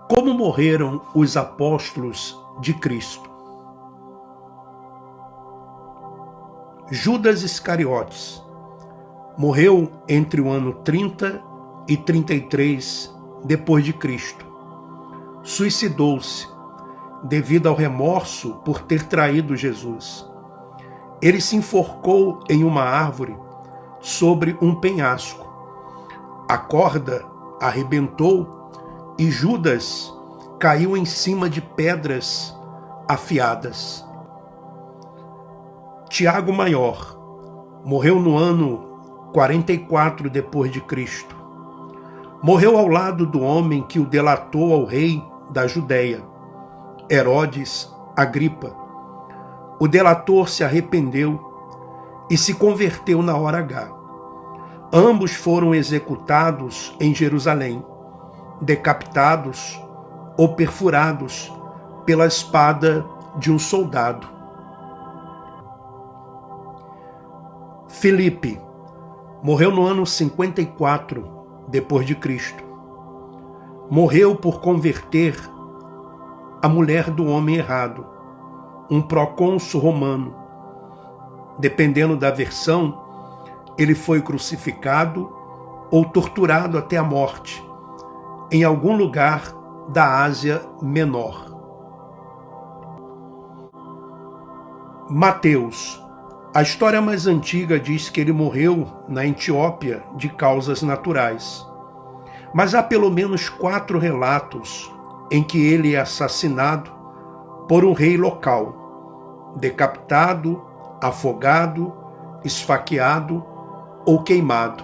Como morreram os apóstolos de Cristo? Judas Iscariotes morreu entre o ano 30 e 33 depois de Cristo. Suicidou-se devido ao remorso por ter traído Jesus. Ele se enforcou em uma árvore sobre um penhasco. A corda arrebentou e Judas caiu em cima de pedras afiadas. Tiago Maior morreu no ano 44 depois de Cristo. Morreu ao lado do homem que o delatou ao rei da Judéia, Herodes Agripa. O delator se arrependeu e se converteu na hora H. Ambos foram executados em Jerusalém, decapitados ou perfurados pela espada de um soldado. Filipe morreu no ano 54 depois de Cristo. Morreu por converter a mulher do homem errado, um procônsul romano. Dependendo da versão, ele foi crucificado ou torturado até a morte em algum lugar da Ásia Menor. Mateus. A história mais antiga diz que ele morreu na Etiópia de causas naturais. Mas há pelo menos 4 relatos em que ele é assassinado por um rei local, decapitado, afogado, esfaqueado ou queimado.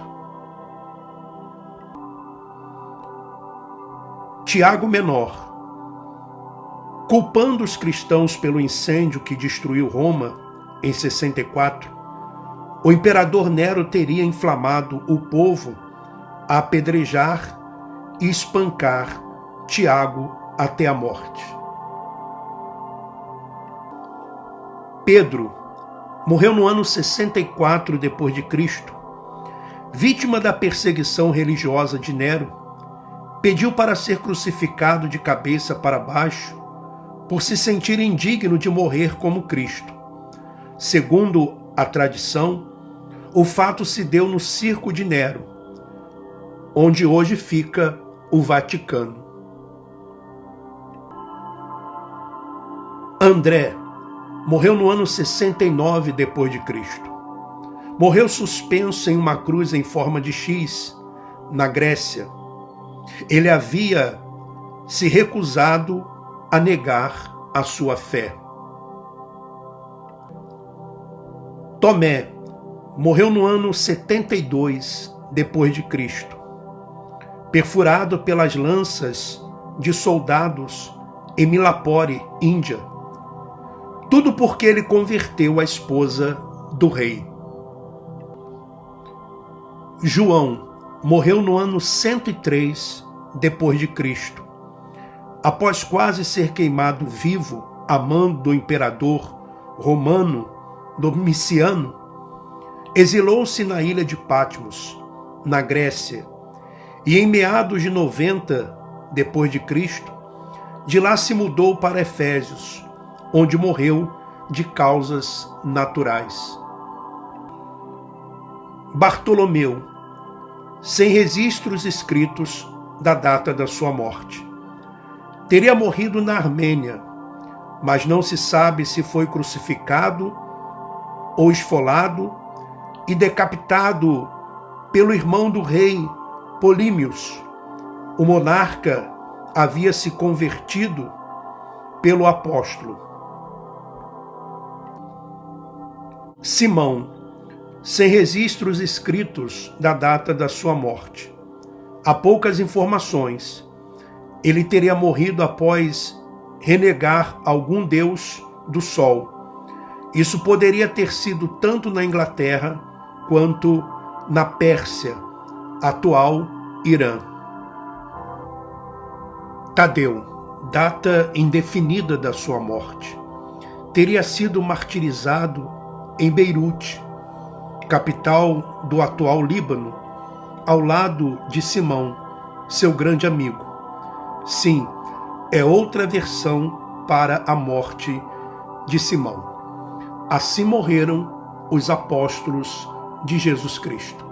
Tiago Menor. Culpando os cristãos pelo incêndio que destruiu Roma em 64, o imperador Nero teria inflamado o povo a apedrejar e espancar Tiago até a morte. Pedro morreu no ano 64 depois de Cristo. Vítima da perseguição religiosa de Nero, pediu para ser crucificado de cabeça para baixo por se sentir indigno de morrer como Cristo. Segundo a tradição, o fato se deu no Circo de Nero, onde hoje fica o Vaticano. André morreu no ano 69 depois de Cristo. Morreu suspenso em uma cruz em forma de X, na Grécia. Ele havia se recusado a negar a sua fé. Tomé morreu no ano 72 depois de Cristo, perfurado pelas lanças de soldados em Milapore, Índia. Tudo porque ele converteu a esposa do rei. João morreu no ano 103 depois de Cristo. Após quase ser queimado vivo a mão do imperador romano Domiciano, exilou-se na ilha de Patmos, na Grécia, e em meados de 90 depois de Cristo, de lá se mudou para Efésios, onde morreu de causas naturais. Bartolomeu, sem registros escritos da data da sua morte. Teria morrido na Armênia, mas não se sabe se foi crucificado ou esfolado e decapitado pelo irmão do rei Polímios. O monarca havia se convertido pelo apóstolo. Simão, sem registros escritos da data da sua morte. Há poucas informações. Ele teria morrido após renegar algum deus do sol. Isso poderia ter sido tanto na Inglaterra quanto na Pérsia, atual Irã. Tadeu, data indefinida da sua morte. Teria sido martirizado em Beirute, capital do atual Líbano, ao lado de Simão, seu grande amigo. Sim, é outra versão para a morte de Simão. Assim morreram os apóstolos de Jesus Cristo.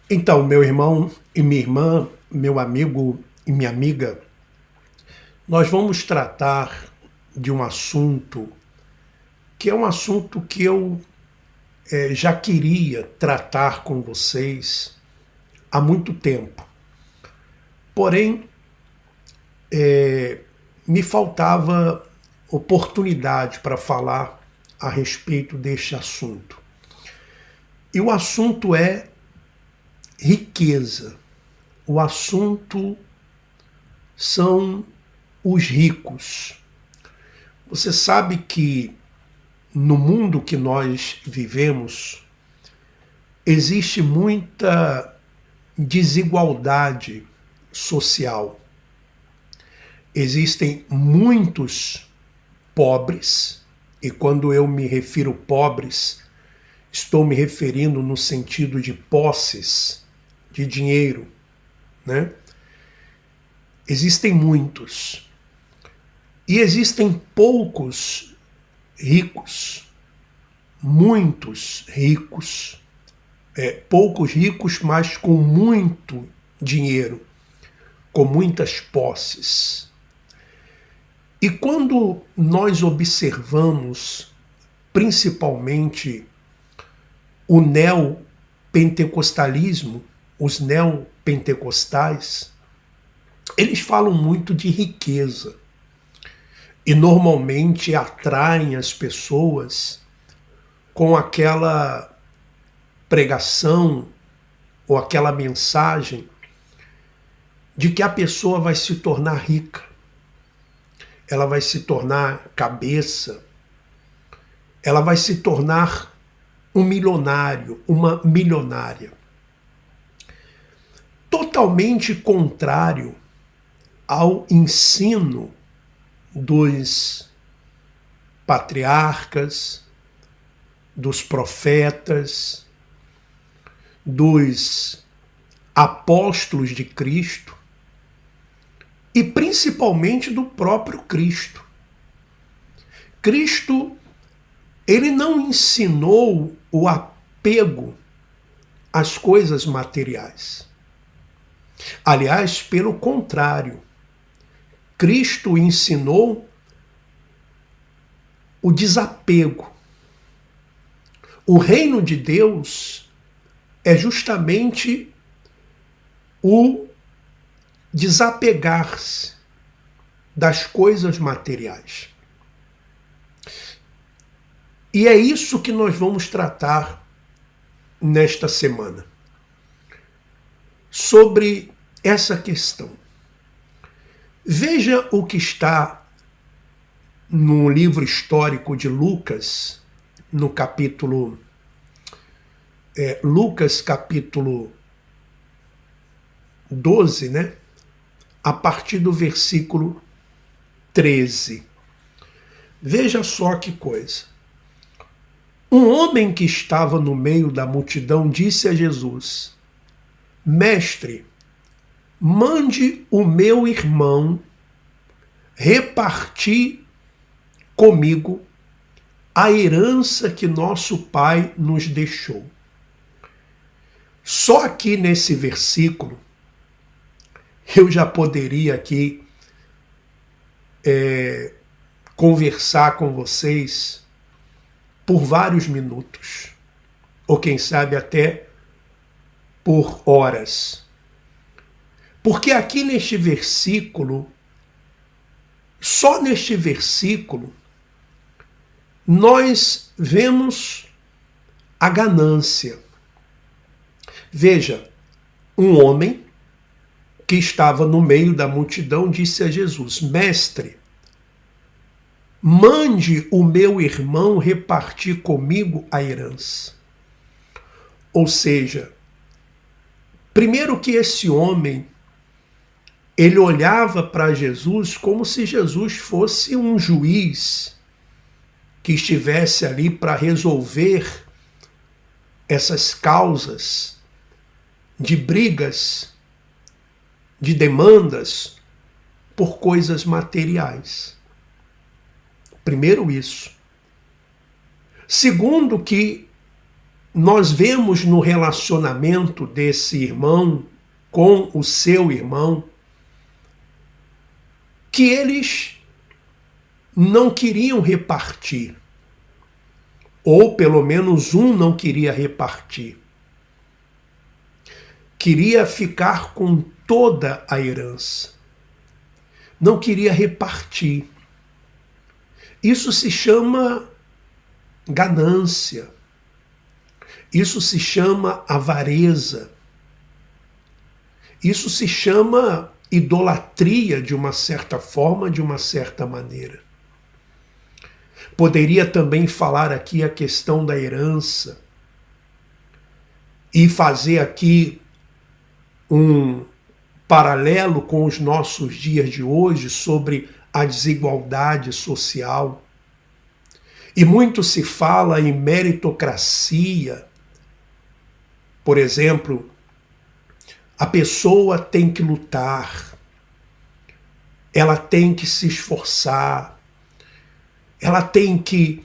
Então, meu irmão e minha irmã, meu amigo e minha amiga, nós vamos tratar de um assunto que é um assunto que eu já queria tratar com vocês há muito tempo. Porém, me faltava oportunidade para falar a respeito deste assunto. E o assunto é riqueza. O assunto são os ricos. Você sabe que no mundo que nós vivemos existe muita desigualdade social. Existem muitos pobres, e quando eu me refiro pobres, estou me referindo no sentido de posses, de dinheiro, né? Existem muitos. E existem poucos ricos, muitos ricos, poucos ricos, mas com muito dinheiro, com muitas posses. E quando nós observamos, principalmente, o neopentecostalismo, os neopentecostais, eles falam muito de riqueza e normalmente atraem as pessoas com aquela pregação ou aquela mensagem de que a pessoa vai se tornar rica, ela vai se tornar cabeça, ela vai se tornar um milionário, uma milionária. Totalmente contrário ao ensino dos patriarcas, dos profetas, dos apóstolos de Cristo e principalmente do próprio Cristo. Cristo, ele não ensinou o apego às coisas materiais. Aliás, pelo contrário, Cristo ensinou o desapego. O reino de Deus é justamente o desapegar-se das coisas materiais. E é isso que nós vamos tratar nesta semana. Sobre essa questão. Veja o que está no livro histórico de Lucas, no capítulo Lucas capítulo 12, né? A partir do versículo 13. Veja só que coisa. Um homem que estava no meio da multidão disse a Jesus: Mestre, mande o meu irmão repartir comigo a herança que nosso pai nos deixou. Só aqui nesse versículo, eu já poderia aqui conversar com vocês por vários minutos, ou quem sabe até por horas. Porque aqui neste versículo, só neste versículo, nós vemos a ganância. Veja, um homem que estava no meio da multidão disse a Jesus: Mestre, mande o meu irmão repartir comigo a herança. Ou seja, primeiro que esse homem, ele olhava para Jesus como se Jesus fosse um juiz que estivesse ali para resolver essas causas de brigas, de demandas por coisas materiais. Primeiro isso. Segundo que nós vemos no relacionamento desse irmão com o seu irmão que eles não queriam repartir, ou pelo menos um não queria repartir. Queria ficar com toda a herança. Não queria repartir. Isso se chama ganância. Isso se chama avareza. Isso se chama idolatria de uma certa forma, de uma certa maneira. Poderia também falar aqui a questão da herança e fazer aqui um paralelo com os nossos dias de hoje sobre a desigualdade social. E muito se fala em meritocracia. Por exemplo, a pessoa tem que lutar, ela tem que se esforçar, ela tem que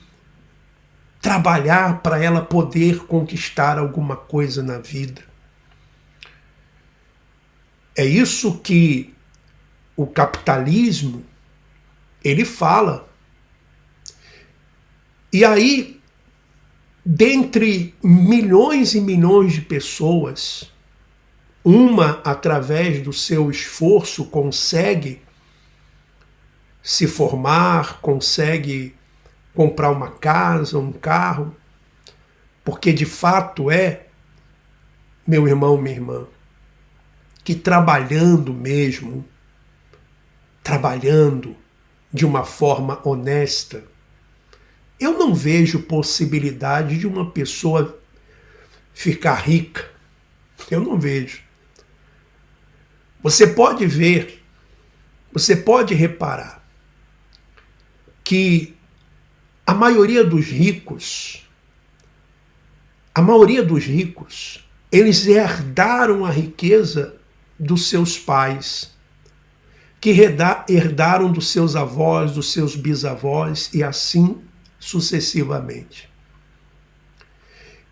trabalhar para ela poder conquistar alguma coisa na vida. É isso que o capitalismo, ele fala. E aí, dentre milhões e milhões de pessoas, uma, através do seu esforço, consegue se formar, consegue comprar uma casa, um carro, porque de fato é, meu irmão, minha irmã, que trabalhando mesmo, trabalhando de uma forma honesta, eu não vejo possibilidade de uma pessoa ficar rica. Eu não vejo. Você pode ver, você pode reparar que a maioria dos ricos, eles herdaram a riqueza dos seus pais, que herdaram dos seus avós, dos seus bisavós e assim sucessivamente.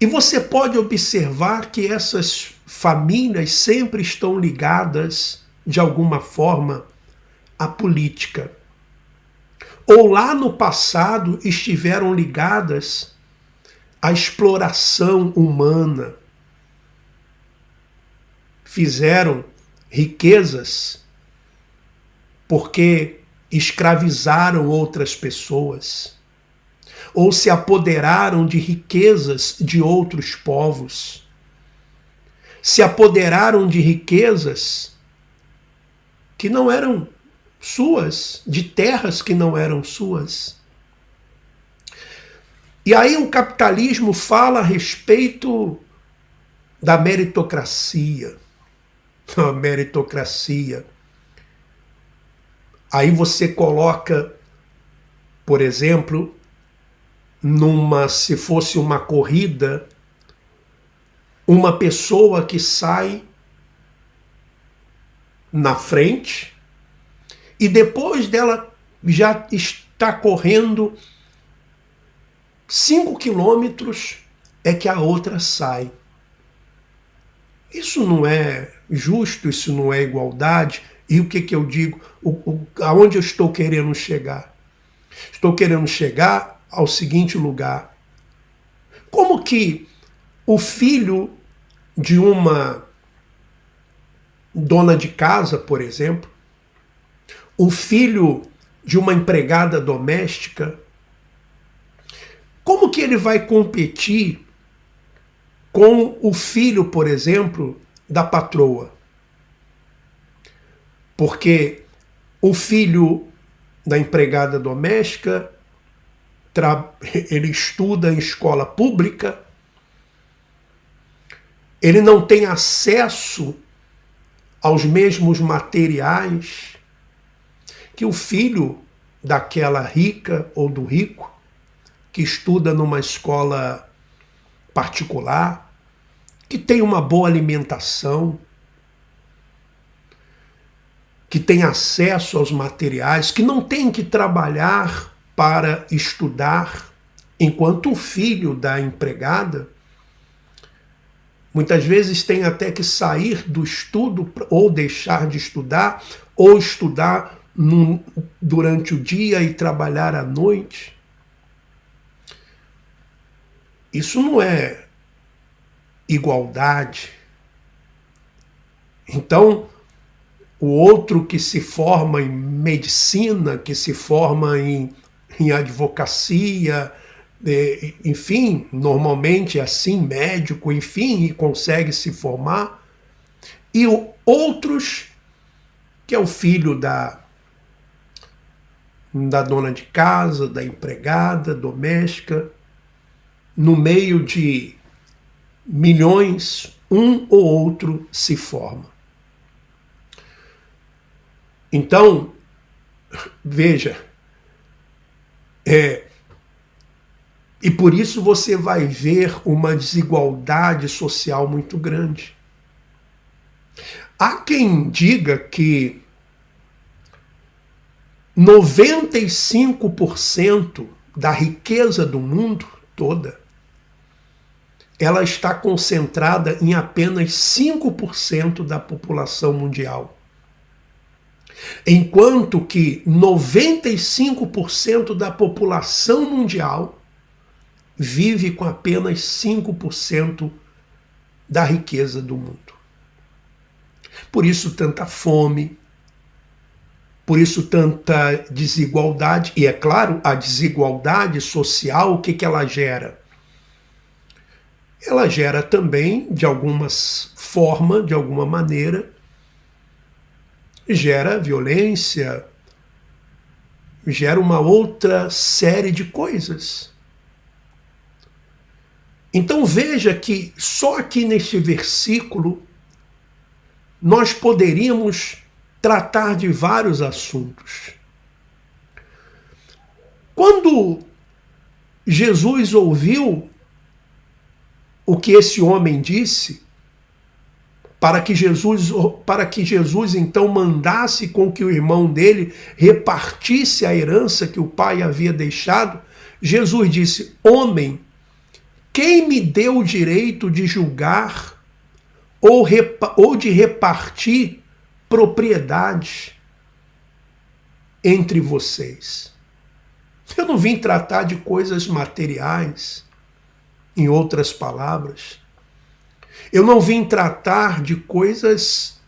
E você pode observar que essas famílias sempre estão ligadas, de alguma forma, à política. Ou lá no passado estiveram ligadas à exploração humana. Fizeram riquezas porque escravizaram outras pessoas, ou se apoderaram de riquezas de outros povos, se apoderaram de riquezas que não eram suas, de terras que não eram suas. E aí o capitalismo fala a respeito da meritocracia. A meritocracia. Aí você coloca, por exemplo, se fosse uma corrida, uma pessoa que sai na frente e depois dela já está correndo 5 quilômetros é que a outra sai. Isso não é justo, isso não é igualdade, E o que eu digo? Aonde eu estou querendo chegar? Estou querendo chegar ao seguinte lugar. Como que o filho de uma dona de casa, por exemplo, o filho de uma empregada doméstica, como que ele vai competir com o filho, por exemplo, da patroa? Porque o filho da empregada doméstica, ele estuda em escola pública, ele não tem acesso aos mesmos materiais que o filho daquela rica ou do rico, que estuda numa escola particular, que tem uma boa alimentação, que tem acesso aos materiais, que não tem que trabalhar para estudar, enquanto o filho da empregada muitas vezes tem até que sair do estudo ou deixar de estudar, ou estudar durante o dia e trabalhar à noite. Isso não é igualdade. Então, o outro que se forma em medicina, que se forma em advocacia, enfim, normalmente é assim, médico, enfim, e consegue se formar. E outros, que é o filho da dona de casa, da empregada doméstica, no meio de milhões, um ou outro se forma. Então, veja, e por isso você vai ver uma desigualdade social muito grande. Há quem diga que 95% da riqueza do mundo toda, ela está concentrada em apenas 5% da população mundial. Enquanto que 95% da população mundial vive com apenas 5% da riqueza do mundo. Por isso tanta fome, por isso tanta desigualdade. E é claro, a desigualdade social, o que ela gera? Ela gera também, de alguma forma, de alguma maneira, gera violência, gera uma outra série de coisas. Então veja que só aqui neste versículo nós poderíamos tratar de vários assuntos. Quando Jesus ouviu o que esse homem disse, para que Jesus então mandasse com que o irmão dele repartisse a herança que o pai havia deixado, Jesus disse: homem, quem me deu o direito de julgar ou de repartir propriedades entre vocês? Eu não vim tratar de coisas materiais, em outras palavras. Eu não vim tratar de coisas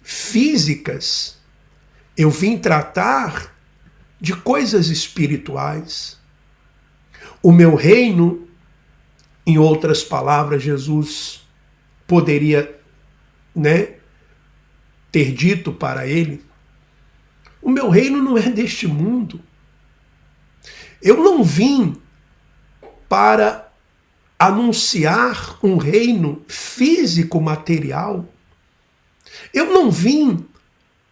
físicas. Eu vim tratar de coisas espirituais. O meu reino, em outras palavras, Jesus poderia, ter dito para ele: o meu reino não é deste mundo. Eu não vim para anunciar um reino físico, material. Eu não vim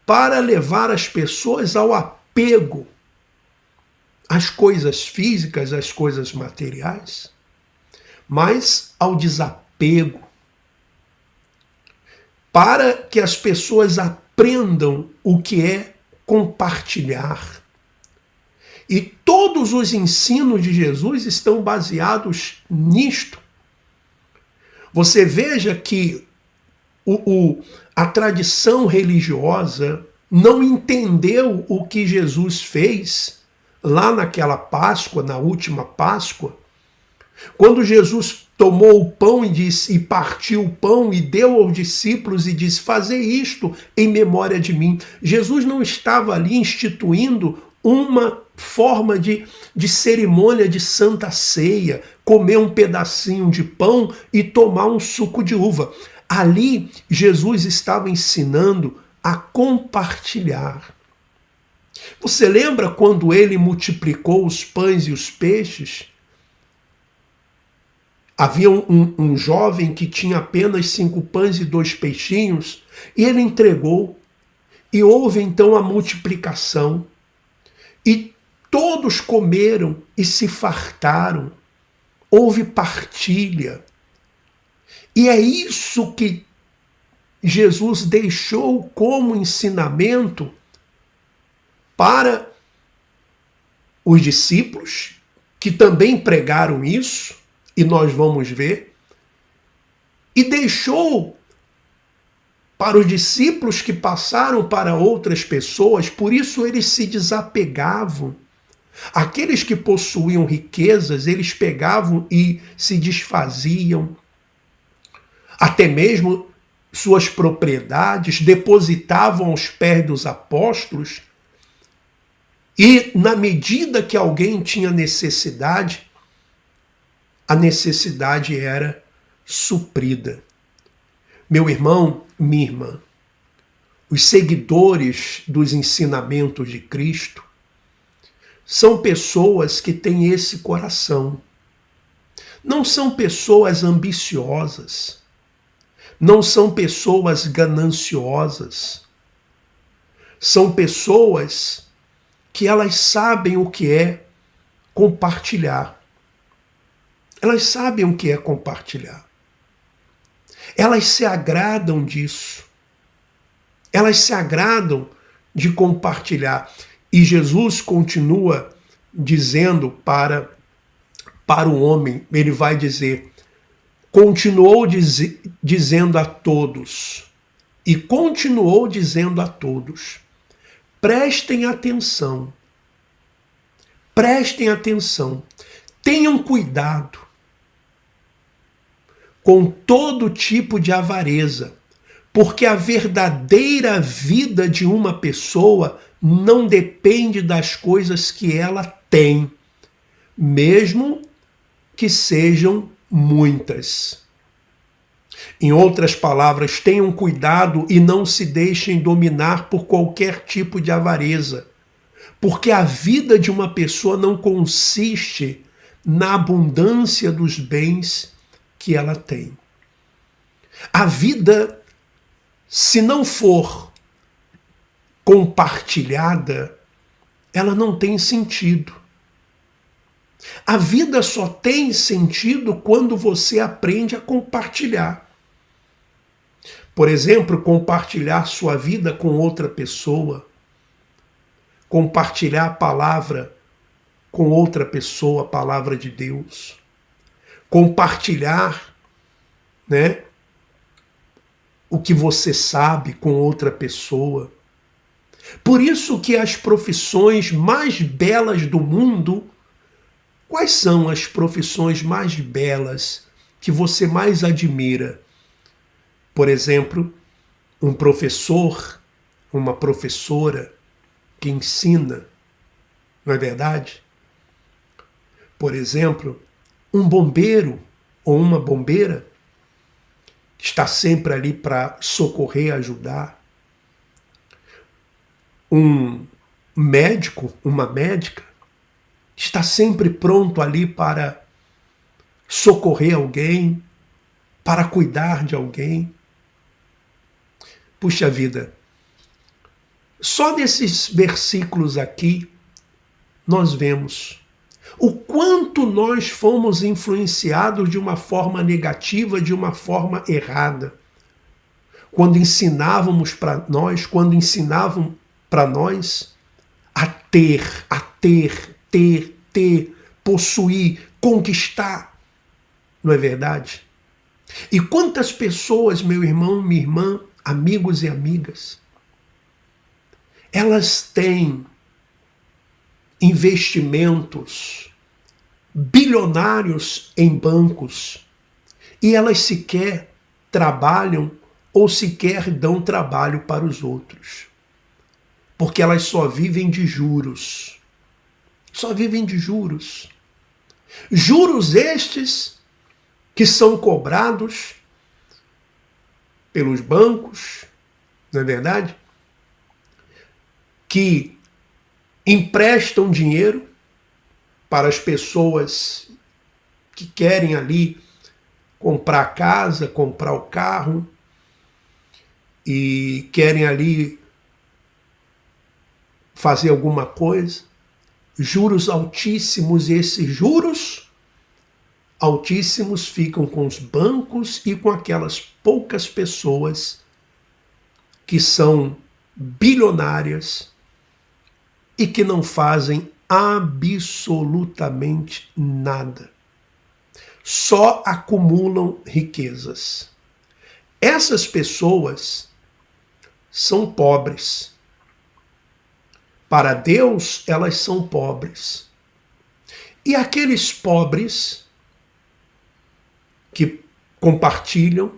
para levar as pessoas ao apego às coisas físicas, às coisas materiais, mas ao desapego, para que as pessoas aprendam o que é compartilhar. E todos os ensinos de Jesus estão baseados nisto. Você veja que a tradição religiosa não entendeu o que Jesus fez lá naquela Páscoa, na última Páscoa, quando Jesus tomou o pão e partiu o pão e deu aos discípulos e disse: fazei isto em memória de mim. Jesus não estava ali instituindo uma forma de cerimônia de santa ceia, comer um pedacinho de pão e tomar um suco de uva. Ali, Jesus estava ensinando a compartilhar. Você lembra quando ele multiplicou os pães e os peixes? Havia um jovem que tinha apenas 5 pães e 2 peixinhos, e ele entregou. E houve então a multiplicação. E todos comeram e se fartaram. Houve partilha. E é isso que Jesus deixou como ensinamento para os discípulos, que também pregaram isso, e nós vamos ver, e deixou para os discípulos que passaram para outras pessoas, por isso eles se desapegavam. Aqueles que possuíam riquezas, eles pegavam e se desfaziam. Até mesmo suas propriedades depositavam aos pés dos apóstolos, e na medida que alguém tinha necessidade, a necessidade era suprida. Meu irmão, minha irmã, os seguidores dos ensinamentos de Cristo são pessoas que têm esse coração. Não são pessoas ambiciosas. Não são pessoas gananciosas. São pessoas que elas sabem o que é compartilhar. Elas sabem o que é compartilhar. Elas se agradam disso. Elas se agradam de compartilhar. E Jesus continua dizendo para o homem, ele vai dizer, continuou dizendo a todos, e continuou dizendo a todos, prestem atenção, tenham cuidado com todo tipo de avareza, porque a verdadeira vida de uma pessoa não depende das coisas que ela tem, mesmo que sejam muitas. Em outras palavras, tenham cuidado e não se deixem dominar por qualquer tipo de avareza, porque a vida de uma pessoa não consiste na abundância dos bens que ela tem. A vida, se não for compartilhada, ela não tem sentido. A vida só tem sentido quando você aprende a compartilhar. Por exemplo, compartilhar sua vida com outra pessoa, compartilhar a palavra com outra pessoa, a palavra de Deus, compartilhar, o que você sabe com outra pessoa. Por isso que as profissões mais belas do mundo, quais são as profissões mais belas que você mais admira? Por exemplo, um professor, uma professora que ensina, não é verdade? Por exemplo, um bombeiro ou uma bombeira que está sempre ali para socorrer, ajudar. Um médico, uma médica, está sempre pronto ali para socorrer alguém, para cuidar de alguém. Puxa vida, só nesses versículos aqui nós vemos o quanto nós fomos influenciados de uma forma negativa, de uma forma errada. Quando ensinávamos para nós, quando ensinavam para nós a ter, possuir, conquistar. Não é verdade? E quantas pessoas, meu irmão, minha irmã, amigos e amigas, elas têm investimentos bilionários em bancos e elas sequer trabalham ou sequer dão trabalho para os outros, porque elas só vivem de juros. Só vivem de juros. Juros estes que são cobrados pelos bancos, não é verdade? Que emprestam dinheiro para as pessoas que querem ali comprar casa, comprar o carro e querem ali fazer alguma coisa. Juros altíssimos, e esses juros altíssimos ficam com os bancos e com aquelas poucas pessoas que são bilionárias e que não fazem absolutamente nada. Só acumulam riquezas. Essas pessoas são pobres. Para Deus, elas são pobres. E aqueles pobres que compartilham,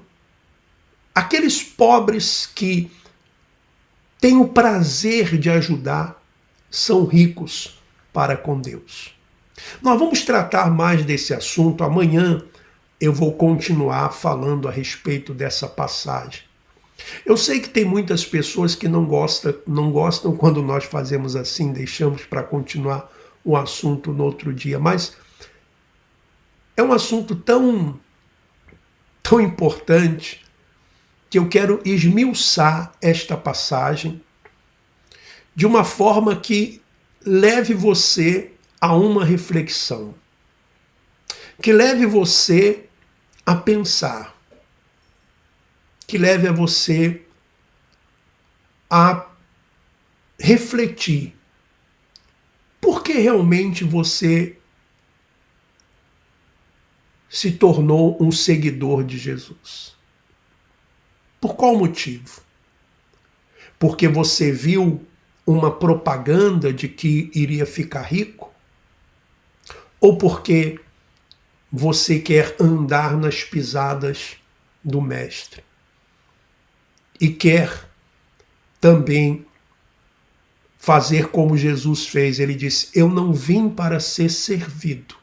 aqueles pobres que têm o prazer de ajudar, são ricos para com Deus. Nós vamos tratar mais desse assunto. Amanhã eu vou continuar falando a respeito dessa passagem. Eu sei que tem muitas pessoas que não gostam quando nós fazemos assim, deixamos para continuar o assunto no outro dia, mas é um assunto tão importante que eu quero esmiuçar esta passagem de uma forma que leve você a uma reflexão, que leve você a pensar, que leve a você a refletir. Por que realmente você se tornou um seguidor de Jesus? Por qual motivo? Porque você viu uma propaganda de que iria ficar rico? Ou porque você quer andar nas pisadas do Mestre? E quer também fazer como Jesus fez. Ele disse: eu não vim para ser servido,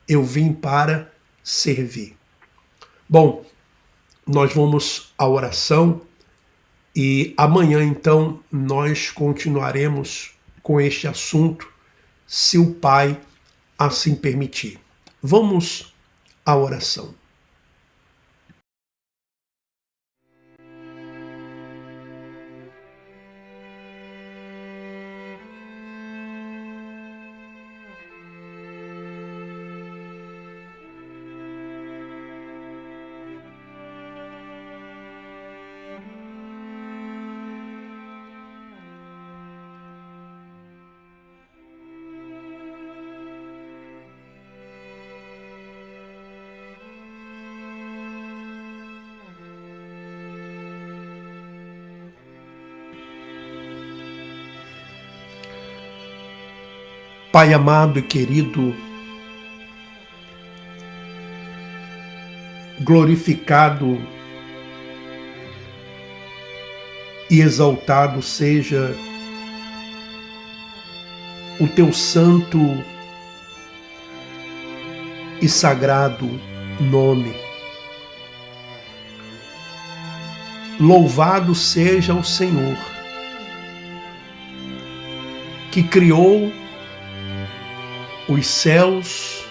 eu vim para servir. Bom, nós vamos à oração e amanhã então nós continuaremos com este assunto, se o Pai assim permitir. Vamos à oração. Pai amado e querido, glorificado e exaltado seja o teu santo e sagrado nome. Louvado seja o Senhor, que criou os céus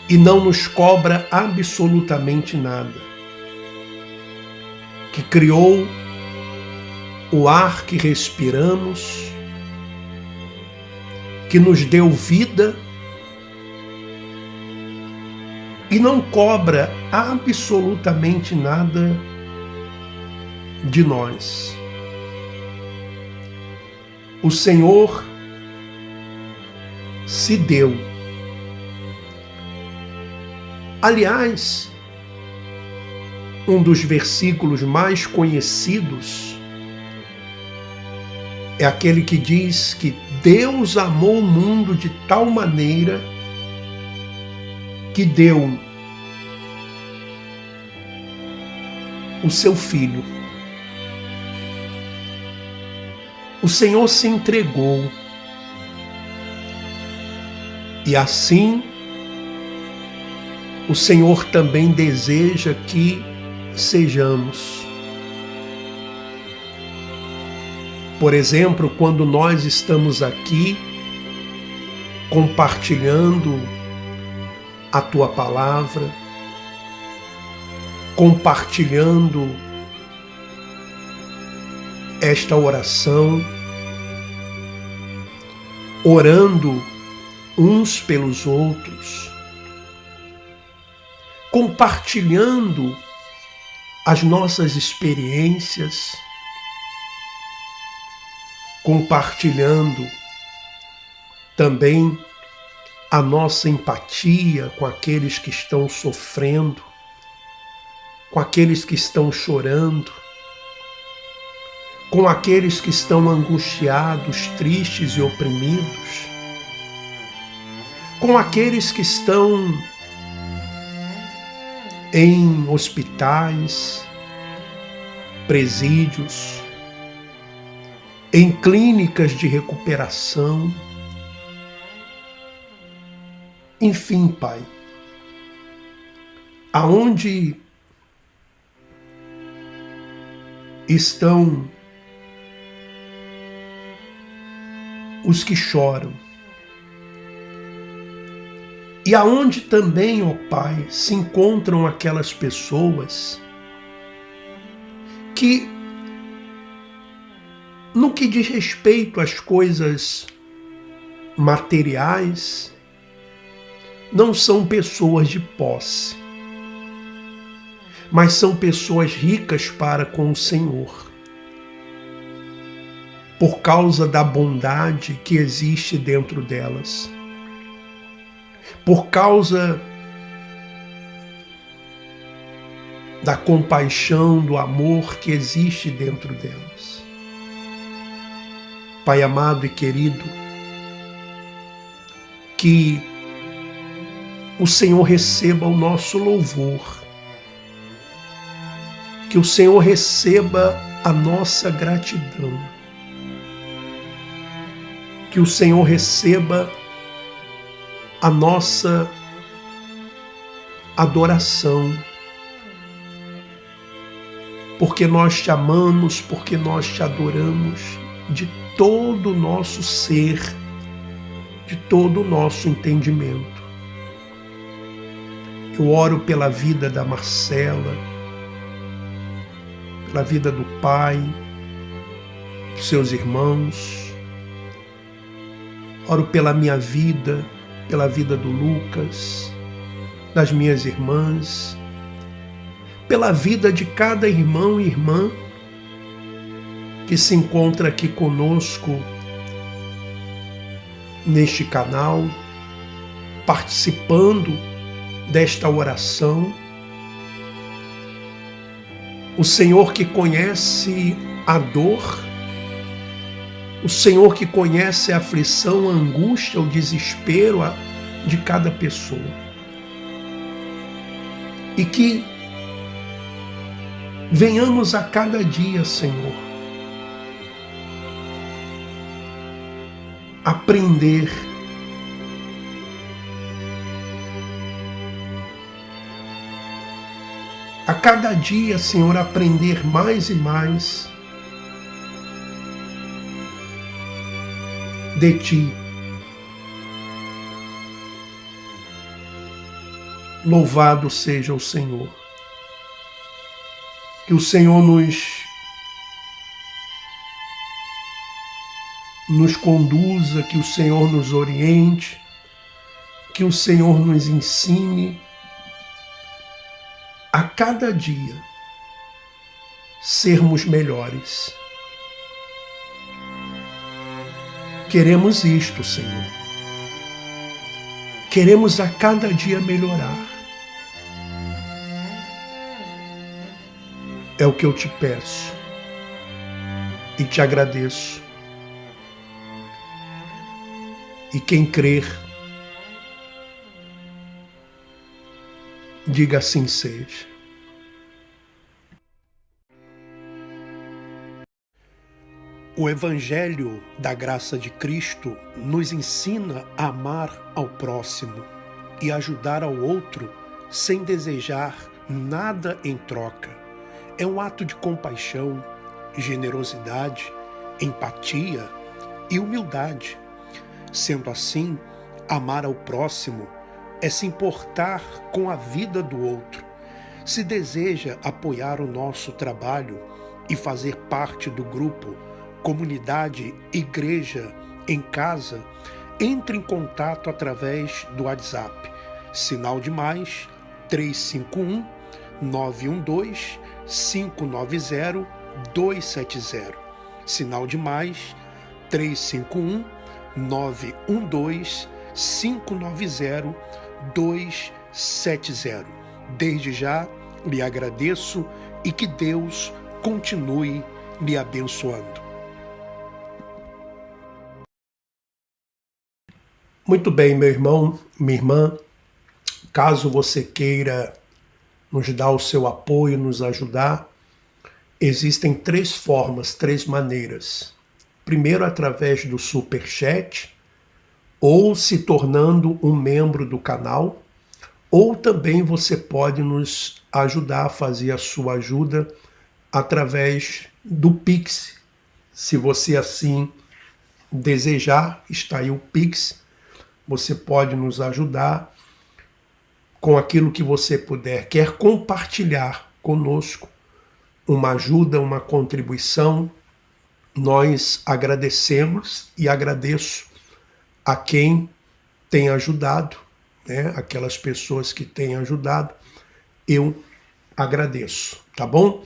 e não nos cobra absolutamente nada, que criou o ar que respiramos, que nos deu vida e não cobra absolutamente nada de nós. O Senhor se deu Aliás, um dos versículos mais conhecidos é aquele que diz que Deus amou o mundo de tal maneira que deu o seu Filho. O Senhor se entregou. E assim, o Senhor também deseja que sejamos. Por exemplo, quando nós estamos aqui compartilhando a Tua palavra, compartilhando esta oração, orando uns pelos outros, compartilhando as nossas experiências, compartilhando também a nossa empatia com aqueles que estão sofrendo, com aqueles que estão chorando, com aqueles que estão angustiados, tristes e oprimidos, com aqueles que estão em hospitais, presídios, em clínicas de recuperação. Enfim, Pai, aonde estão os que choram, e aonde também, ó Pai, se encontram aquelas pessoas que, no que diz respeito às coisas materiais, não são pessoas de posse, mas são pessoas ricas para com o Senhor, por causa da bondade que existe dentro delas, por causa da compaixão, do amor que existe dentro delas. Pai amado e querido, que o Senhor receba o nosso louvor, que o Senhor receba a nossa gratidão, que o Senhor receba a nossa adoração, porque nós te amamos, porque nós te adoramos de todo o nosso ser, de todo o nosso entendimento. Eu oro pela vida da Marcela, pela vida do pai, dos seus irmãos. Oro pela minha vida, pela vida do Lucas, das minhas irmãs, pela vida de cada irmão e irmã que se encontra aqui conosco neste canal, participando desta oração. O Senhor que conhece a dor, o Senhor que conhece a aflição, a angústia, o desespero de cada pessoa. E que venhamos a cada dia, Senhor, aprender a cada dia, Senhor, aprender mais e mais de Ti. Louvado seja o Senhor. Que o Senhor nos conduza, que o Senhor nos oriente, que o Senhor nos ensine a cada dia sermos melhores. Queremos isto, Senhor. Queremos a cada dia melhorar. É o que eu te peço e te agradeço. E quem crer, diga assim seja. O Evangelho da graça de Cristo nos ensina a amar ao próximo e ajudar ao outro sem desejar nada em troca. É um ato de compaixão, generosidade, empatia e humildade. Sendo assim, amar ao próximo é se importar com a vida do outro. Se deseja apoiar o nosso trabalho e fazer parte do grupo Comunidade Igreja em Casa, entre em contato através do WhatsApp, sinal de mais 351 912 590 270, sinal de mais 351 912 590 270. Desde já lhe agradeço e que Deus continue lhe abençoando. Muito bem, meu irmão, minha irmã, caso você queira nos dar o seu apoio, nos ajudar, existem 3 formas, 3 maneiras. Primeiro, através do Superchat, ou se tornando um membro do canal, ou também você pode nos ajudar a fazer a sua ajuda através do Pix. Se você assim desejar, está aí o Pix. Você pode nos ajudar com aquilo que você puder. Quer compartilhar conosco uma ajuda, uma contribuição, nós agradecemos e agradeço a quem tem ajudado, né? Aquelas pessoas que têm ajudado, eu agradeço, tá bom?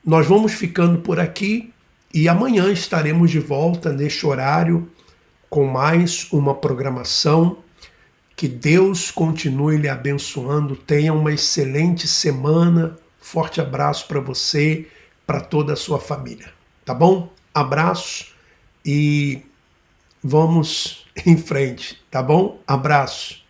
Nós vamos ficando por aqui e amanhã estaremos de volta neste horário com mais uma programação. Que Deus continue lhe abençoando. Tenha uma excelente semana. Forte abraço para você, para toda a sua família. Tá bom? Abraço e vamos em frente, tá bom? Abraço.